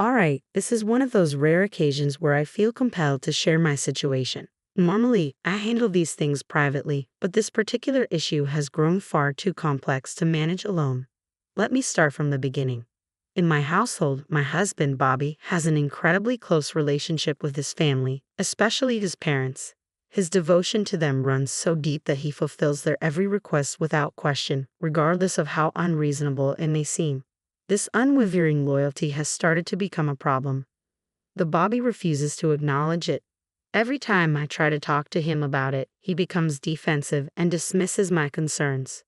Alright, this is one of those rare occasions where I feel compelled to share my situation. Normally, I handle these things privately, but this particular issue has grown far too complex to manage alone. Let me start from the beginning. In my household, my husband, Bobby, has an incredibly close relationship with his family, especially his parents. His devotion to them runs so deep that he fulfills their every request without question, regardless of how unreasonable it may seem. This unwavering loyalty has started to become a problem. The Bobby refuses to acknowledge it. Every time I try to talk to him about it, he becomes defensive and dismisses my concerns.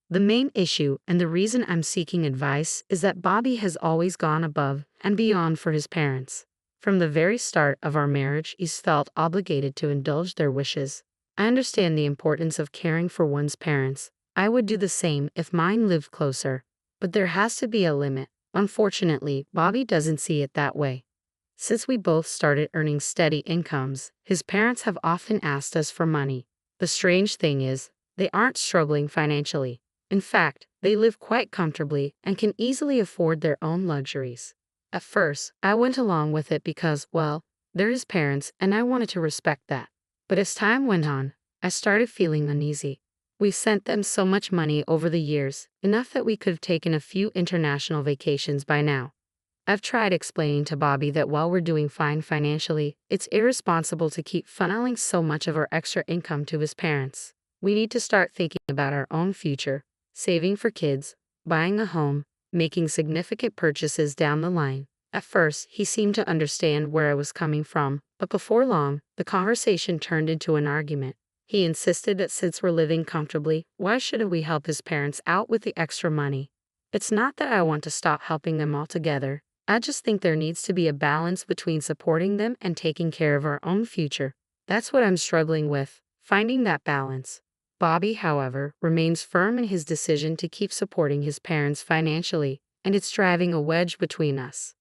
The main issue, and the reason I'm seeking advice, is that Bobby has always gone above and beyond for his parents. From the very start of our marriage, he's felt obligated to indulge their wishes. I understand the importance of caring for one's parents. I would do the same if mine lived closer. But there has to be a limit. Unfortunately, Bobby doesn't see it that way. Since we both started earning steady incomes, his parents have often asked us for money. The strange thing is, they aren't struggling financially. In fact, they live quite comfortably and can easily afford their own luxuries. At first, I went along with it because, well, they're his parents and I wanted to respect that. But as time went on, I started feeling uneasy. We've sent them so much money over the years, enough that we could have taken a few international vacations by now. I've tried explaining to Bobby that while we're doing fine financially, it's irresponsible to keep funneling so much of our extra income to his parents. We need to start thinking about our own future, saving for kids, buying a home, making significant purchases down the line. At first, he seemed to understand where I was coming from, but before long, the conversation turned into an argument. He insisted that since we're living comfortably, why shouldn't we help his parents out with the extra money? It's not that I want to stop helping them altogether. I just think there needs to be a balance between supporting them and taking care of our own future. That's what I'm struggling with, finding that balance. Bobby, however, remains firm in his decision to keep supporting his parents financially, and it's driving a wedge between us.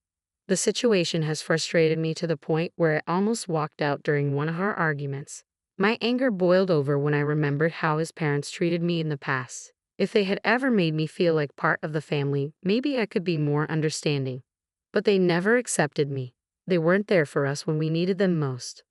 The situation has frustrated me to the point where I almost walked out during one of our arguments. My anger boiled over when I remembered how his parents treated me in the past. If they had ever made me feel like part of the family, maybe I could be more understanding. But they never accepted me. They weren't there for us when we needed them most.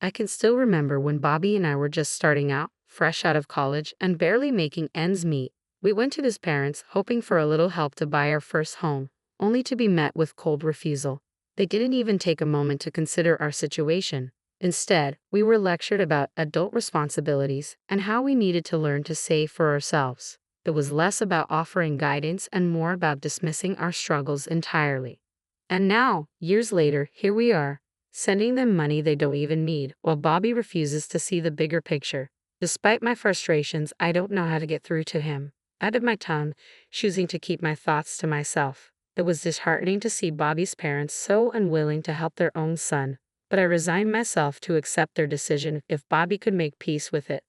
I can still remember when Bobby and I were just starting out, fresh out of college, and barely making ends meet. We went to his parents, hoping for a little help to buy our first home, only to be met with cold refusal. They didn't even take a moment to consider our situation. Instead, we were lectured about adult responsibilities and how we needed to learn to save for ourselves. It was less about offering guidance and more about dismissing our struggles entirely. And now, years later, here we are, sending them money they don't even need, while Bobby refuses to see the bigger picture. Despite my frustrations, I don't know how to get through to him. I bit my tongue, choosing to keep my thoughts to myself. It was disheartening to see Bobby's parents so unwilling to help their own son. But I resigned myself to accept their decision if Bobby could make peace with it.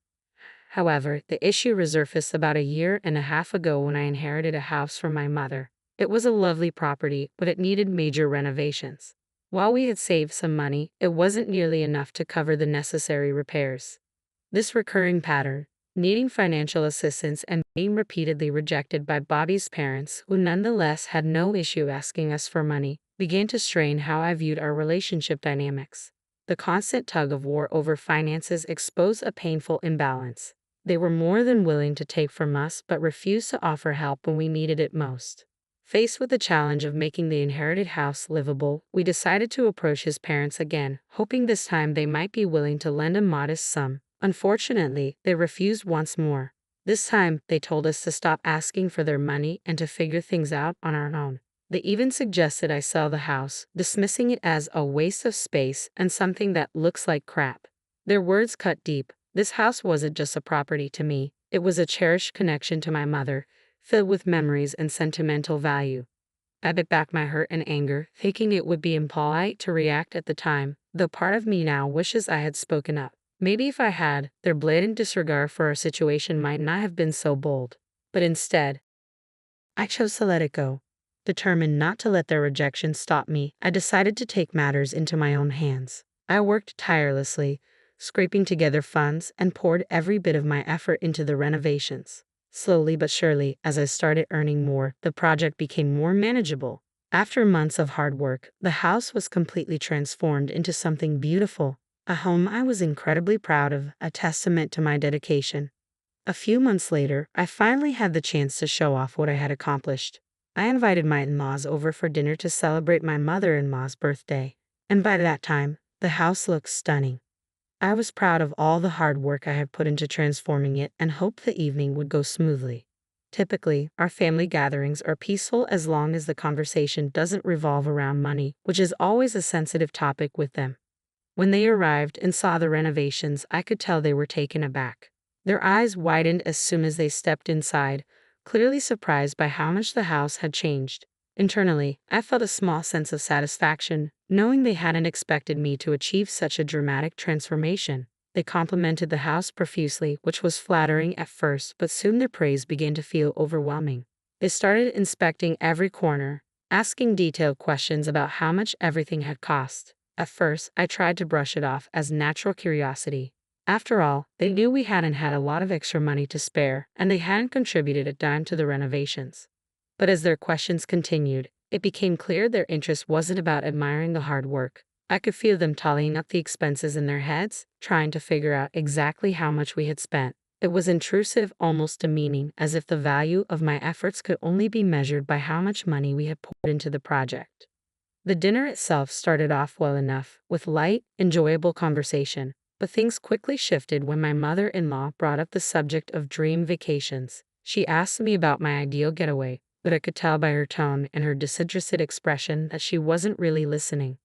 However, the issue resurfaced about a year and a half ago when I inherited a house from my mother. It was a lovely property, but it needed major renovations. While we had saved some money, it wasn't nearly enough to cover the necessary repairs. This recurring pattern, needing financial assistance and being repeatedly rejected by Bobby's parents, who nonetheless had no issue asking us for money, began to strain how I viewed our relationship dynamics. The constant tug of war over finances exposed a painful imbalance. They were more than willing to take from us but refused to offer help when we needed it most. Faced with the challenge of making the inherited house livable, we decided to approach his parents again, hoping this time they might be willing to lend a modest sum. Unfortunately, they refused once more. This time, they told us to stop asking for their money and to figure things out on our own. They even suggested I sell the house, dismissing it as a waste of space and something that looks like crap. Their words cut deep. This house wasn't just a property to me. It was a cherished connection to my mother, filled with memories and sentimental value. I bit back my hurt and anger, thinking it would be impolite to react at the time, though part of me now wishes I had spoken up. Maybe if I had, their blatant disregard for our situation might not have been so bold. But instead, I chose to let it go. Determined not to let their rejection stop me, I decided to take matters into my own hands. I worked tirelessly, scraping together funds, and poured every bit of my effort into the renovations. Slowly but surely, as I started earning more, the project became more manageable. After months of hard work, the house was completely transformed into something beautiful, a home I was incredibly proud of, a testament to my dedication. A few months later, I finally had the chance to show off what I had accomplished. I invited my in-laws over for dinner to celebrate my mother-in-law's birthday, and by that time, the house looked stunning. I was proud of all the hard work I had put into transforming it and hoped the evening would go smoothly. Typically, our family gatherings are peaceful as long as the conversation doesn't revolve around money, which is always a sensitive topic with them. When they arrived and saw the renovations, I could tell they were taken aback. Their eyes widened as soon as they stepped inside, clearly surprised by how much the house had changed. Internally, I felt a small sense of satisfaction, knowing they hadn't expected me to achieve such a dramatic transformation. They complimented the house profusely, which was flattering at first, but soon their praise began to feel overwhelming. They started inspecting every corner, asking detailed questions about how much everything had cost. At first, I tried to brush it off as natural curiosity. After all, they knew we hadn't had a lot of extra money to spare, and they hadn't contributed a dime to the renovations. But as their questions continued, it became clear their interest wasn't about admiring the hard work. I could feel them tallying up the expenses in their heads, trying to figure out exactly how much we had spent. It was intrusive, almost demeaning, as if the value of my efforts could only be measured by how much money we had poured into the project. The dinner itself started off well enough, with light, enjoyable conversation, but things quickly shifted when my mother-in-law brought up the subject of dream vacations. She asked me about my ideal getaway, but I could tell by her tone and her disinterested expression that she wasn't really listening.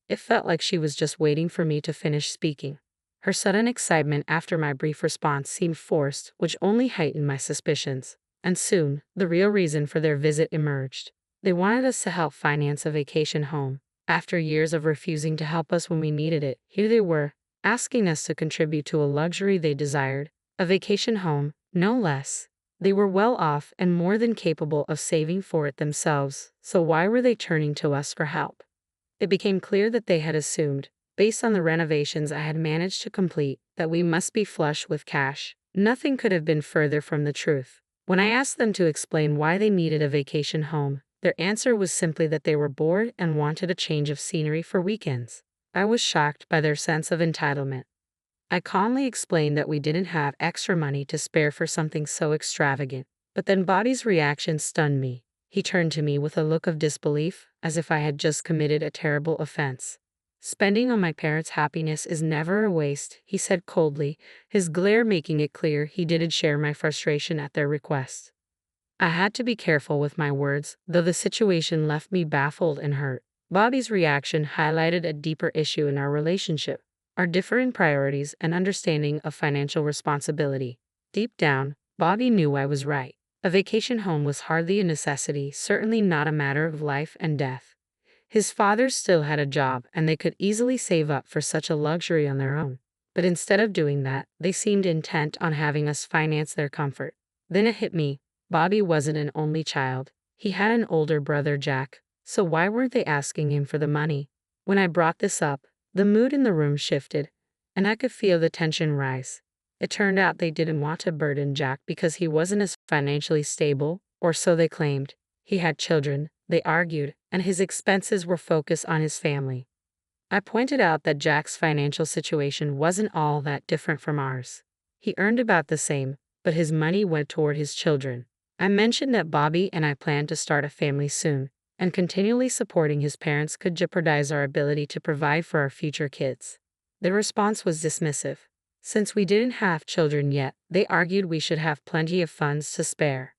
It felt like she was just waiting for me to finish speaking. Her sudden excitement after my brief response seemed forced, which only heightened my suspicions. And soon, the real reason for their visit emerged. They wanted us to help finance a vacation home. After years of refusing to help us when we needed it, here they were, asking us to contribute to a luxury they desired, a vacation home, no less. They were well off and more than capable of saving for it themselves, so why were they turning to us for help? It became clear that they had assumed, based on the renovations I had managed to complete, that we must be flush with cash. Nothing could have been further from the truth. When I asked them to explain why they needed a vacation home, their answer was simply that they were bored and wanted a change of scenery for weekends. I was shocked by their sense of entitlement. I calmly explained that we didn't have extra money to spare for something so extravagant, but then Bobby's reaction stunned me. He turned to me with a look of disbelief, as if I had just committed a terrible offense. "Spending on my parents' happiness is never a waste," he said coldly, his glare making it clear he didn't share my frustration at their request. I had to be careful with my words, though the situation left me baffled and hurt. Bobby's reaction highlighted a deeper issue in our relationship, our differing priorities and understanding of financial responsibility. Deep down, Bobby knew I was right. A vacation home was hardly a necessity, certainly not a matter of life and death. His father still had a job, and they could easily save up for such a luxury on their own. But instead of doing that, they seemed intent on having us finance their comfort. Then it hit me. Bobby wasn't an only child. He had an older brother, Jack. So why weren't they asking him for the money? When I brought this up, the mood in the room shifted, and I could feel the tension rise. It turned out they didn't want to burden Jack because he wasn't as financially stable, or so they claimed. He had children, they argued, and his expenses were focused on his family. I pointed out that Jack's financial situation wasn't all that different from ours. He earned about the same, but his money went toward his children. I mentioned that Bobby and I planned to start a family soon, and continually supporting his parents could jeopardize our ability to provide for our future kids. The response was dismissive. Since we didn't have children yet, they argued we should have plenty of funds to spare.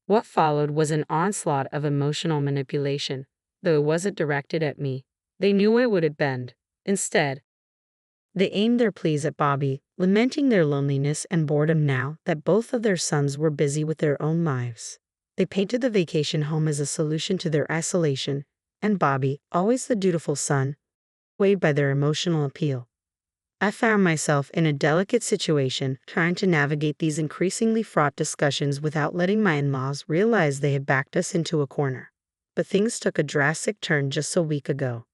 What followed was an onslaught of emotional manipulation, though it wasn't directed at me. They knew I wouldn't bend. Instead, they aimed their pleas at Bobby, lamenting their loneliness and boredom now that both of their sons were busy with their own lives. They painted the vacation home as a solution to their isolation, and Bobby, always the dutiful son, swayed by their emotional appeal. I found myself in a delicate situation, trying to navigate these increasingly fraught discussions without letting my in-laws realize they had backed us into a corner. But things took a drastic turn just a week ago.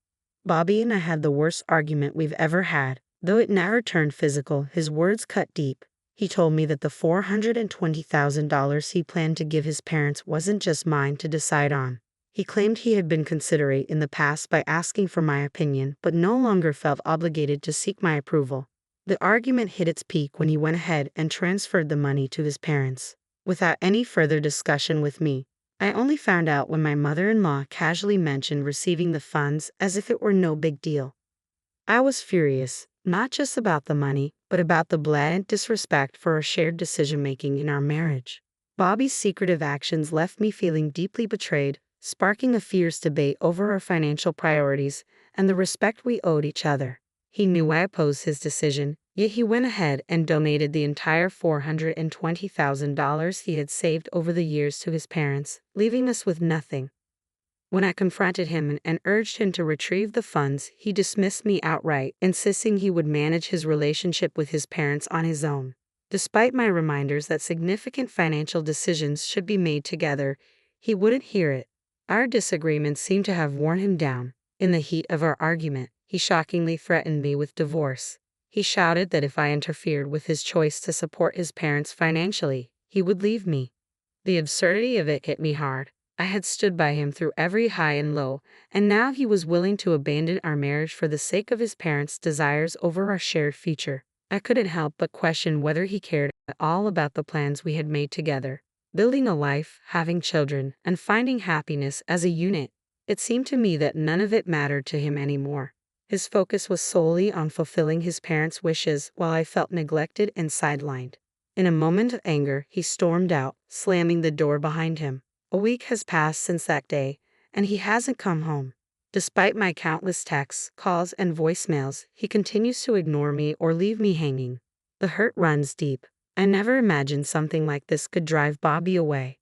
Bobby and I had the worst argument we've ever had. Though it never turned physical, his words cut deep. He told me that the $420,000 he planned to give his parents wasn't just mine to decide on. He claimed he had been considerate in the past by asking for my opinion, but no longer felt obligated to seek my approval. The argument hit its peak when he went ahead and transferred the money to his parents, without any further discussion with me. I only found out when my mother-in-law casually mentioned receiving the funds as if it were no big deal. I was furious, not just about the money, but about the blatant disrespect for our shared decision-making in our marriage. Bobby's secretive actions left me feeling deeply betrayed, sparking a fierce debate over our financial priorities and the respect we owed each other. He knew I opposed his decision, yet he went ahead and donated the entire $420,000 he had saved over the years to his parents, leaving us with nothing. When I confronted him and urged him to retrieve the funds, he dismissed me outright, insisting he would manage his relationship with his parents on his own. Despite my reminders that significant financial decisions should be made together, he wouldn't hear it. Our disagreement seemed to have worn him down. In the heat of our argument, he shockingly threatened me with divorce. He shouted that if I interfered with his choice to support his parents financially, he would leave me. The absurdity of it hit me hard. I had stood by him through every high and low, and now he was willing to abandon our marriage for the sake of his parents' desires over our shared future. I couldn't help but question whether he cared at all about the plans we had made together. Building a life, having children, and finding happiness as a unit. It seemed to me that none of it mattered to him anymore. His focus was solely on fulfilling his parents' wishes while I felt neglected and sidelined. In a moment of anger, he stormed out, slamming the door behind him. A week has passed since that day, and he hasn't come home. Despite my countless texts, calls, and voicemails, he continues to ignore me or leave me hanging. The hurt runs deep. I never imagined something like this could drive Bobby away.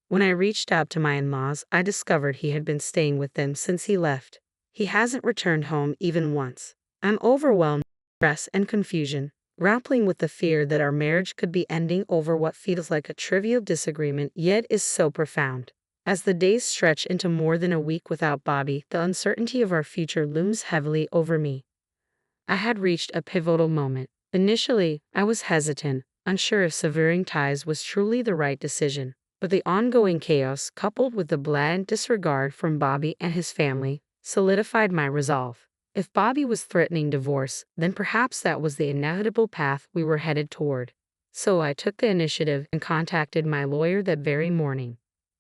When I reached out to my in-laws, I discovered he had been staying with them since he left. He hasn't returned home even once. I'm overwhelmed with stress and confusion, grappling with the fear that our marriage could be ending over what feels like a trivial disagreement yet is so profound. As the days stretch into more than a week without Bobby, the uncertainty of our future looms heavily over me. I had reached a pivotal moment. Initially, I was hesitant, unsure if severing ties was truly the right decision. But the ongoing chaos, coupled with the blatant disregard from Bobby and his family, solidified my resolve. If Bobby was threatening divorce, then perhaps that was the inevitable path we were headed toward. So I took the initiative and contacted my lawyer that very morning.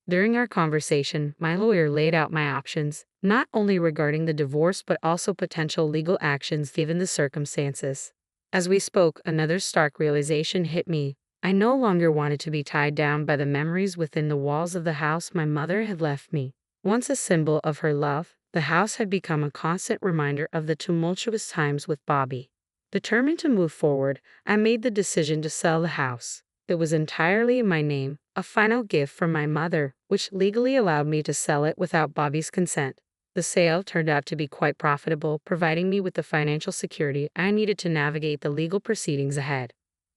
During our conversation, my lawyer laid out my options, not only regarding the divorce but also potential legal actions given the circumstances. As we spoke, another stark realization hit me. I no longer wanted to be tied down by the memories within the walls of the house my mother had left me. Once a symbol of her love, the house had become a constant reminder of the tumultuous times with Bobby. Determined to move forward, I made the decision to sell the house. It was entirely in my name, a final gift from my mother, which legally allowed me to sell it without Bobby's consent. The sale turned out to be quite profitable, providing me with the financial security I needed to navigate the legal proceedings ahead.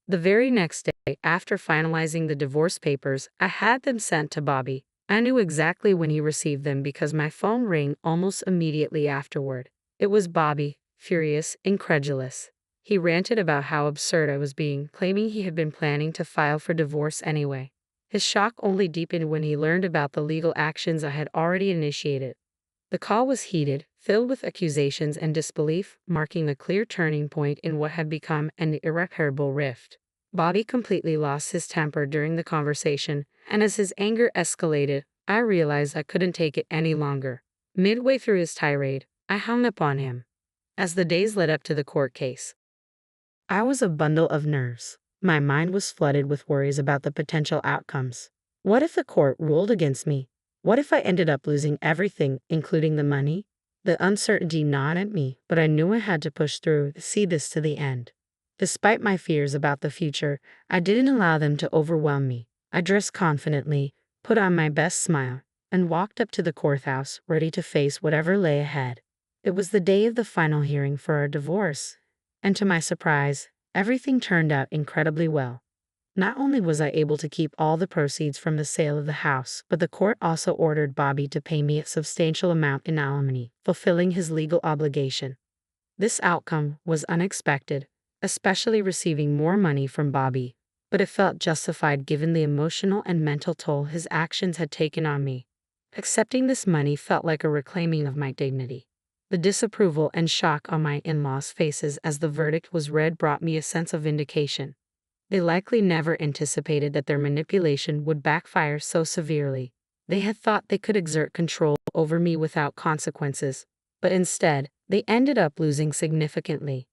The very next day, after finalizing the divorce papers, I had them sent to Bobby. I knew exactly when he received them because my phone rang almost immediately afterward. It was Bobby, furious, incredulous. He ranted about how absurd I was being, claiming he had been planning to file for divorce anyway. His shock only deepened when he learned about the legal actions I had already initiated. The call was heated, filled with accusations and disbelief, marking a clear turning point in what had become an irreparable rift. Bobby completely lost his temper during the conversation, and as his anger escalated, I realized I couldn't take it any longer. Midway through his tirade, I hung up on him. As the days led up to the court case, I was a bundle of nerves. My mind was flooded with worries about the potential outcomes. What if the court ruled against me? What if I ended up losing everything, including the money? The uncertainty gnawed at me, but I knew I had to push through to see this to the end. Despite my fears about the future, I didn't allow them to overwhelm me. I dressed confidently, put on my best smile, and walked up to the courthouse, ready to face whatever lay ahead. It was the day of the final hearing for our divorce, and to my surprise, everything turned out incredibly well. Not only was I able to keep all the proceeds from the sale of the house, but the court also ordered Bobby to pay me a substantial amount in alimony, fulfilling his legal obligation. This outcome was unexpected, especially receiving more money from Bobby, but it felt justified given the emotional and mental toll his actions had taken on me. Accepting this money felt like a reclaiming of my dignity. The disapproval and shock on my in-laws' faces as the verdict was read brought me a sense of vindication. They likely never anticipated that their manipulation would backfire so severely. They had thought they could exert control over me without consequences, but instead, they ended up losing significantly.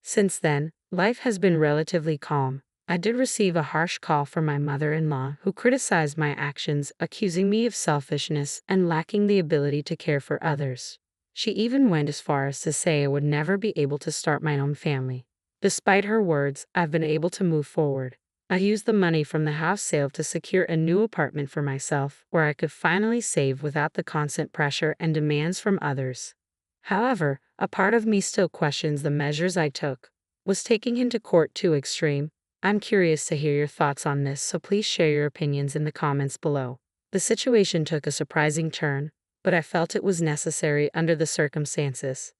Since then, life has been relatively calm. I did receive a harsh call from my mother-in-law who criticized my actions, accusing me of selfishness and lacking the ability to care for others. She even went as far as to say I would never be able to start my own family. Despite her words, I've been able to move forward. I used the money from the house sale to secure a new apartment for myself, where I could finally save without the constant pressure and demands from others. However, a part of me still questions the measures I took. Was taking him to court too extreme? I'm curious to hear your thoughts on this, so please share your opinions in the comments below. The situation took a surprising turn, but I felt it was necessary under the circumstances.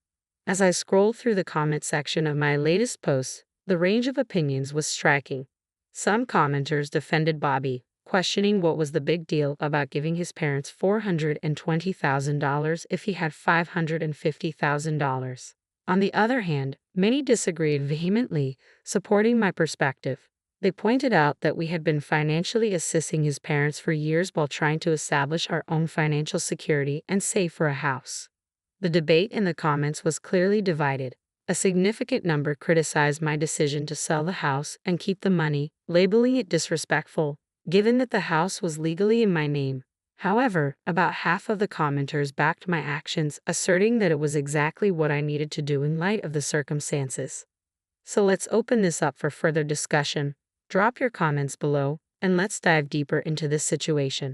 As I scrolled through the comment section of my latest post, the range of opinions was striking. Some commenters defended Bobby, questioning what was the big deal about giving his parents $420,000 if he had $550,000. On the other hand, many disagreed vehemently, supporting my perspective. They pointed out that we had been financially assisting his parents for years while trying to establish our own financial security and save for a house. The debate in the comments was clearly divided. A significant number criticized my decision to sell the house and keep the money, labeling it disrespectful, given that the house was legally in my name. However, about half of the commenters backed my actions, asserting that it was exactly what I needed to do in light of the circumstances. So let's open this up for further discussion. Drop your comments below, and let's dive deeper into this situation.